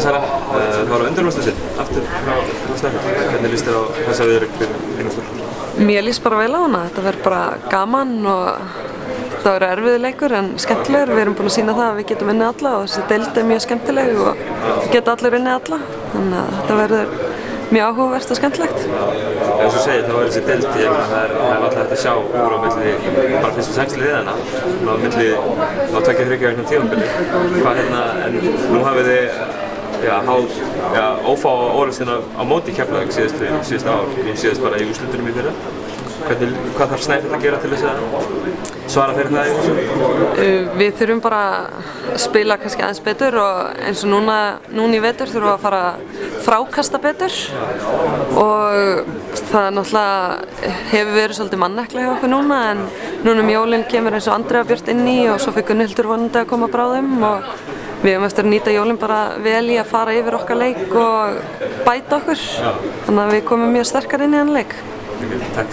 Sara, það var undanúrslitin aftur frá Snæfell. Hvernig líst þér á þessa viðureign fyrir Einholtsdal? Mér líst bara vel á hana. Þetta verður bara gaman og þetta verður erfiður leikur en skemmtilegur. Við erum búin að sýna það að við getum unnið alla og þessi deild mjög skemmtileg og við getum allir unnið alla. Þannig að þetta verður mjög áhugavert og skemmtilegt. Eins og segir, þá er þessi deild, það er alltaf hægt að sjá úr á milli bara fyrstu 6 liðanna á milli á 2-3 vegna tímabili. Hvað en nú hafið þið ófá orðstina á móti Keflavík síðustu ár, síðast bara í úrslitunum í fyrra. Hvað þarf Snæfell að gera til þess að svara fyrir það í þessu? Við þurfum bara að spila kannski aðeins betur og eins og núna í vetur þurfum við að fara að frákasta betur og það náttúrulega hefur verið svolítið mannekla hjá okkur núna en núna jólinn kemur eins og Andrea Björt inn í og svo fyrir Gunnhildur vonandi að koma bráðum og við höfum eftir að nýta jólinn bara vel í að fara yfir okkar leik og bæta okkur þannig að við komum mjög sterkar inn í hann leik. Takk.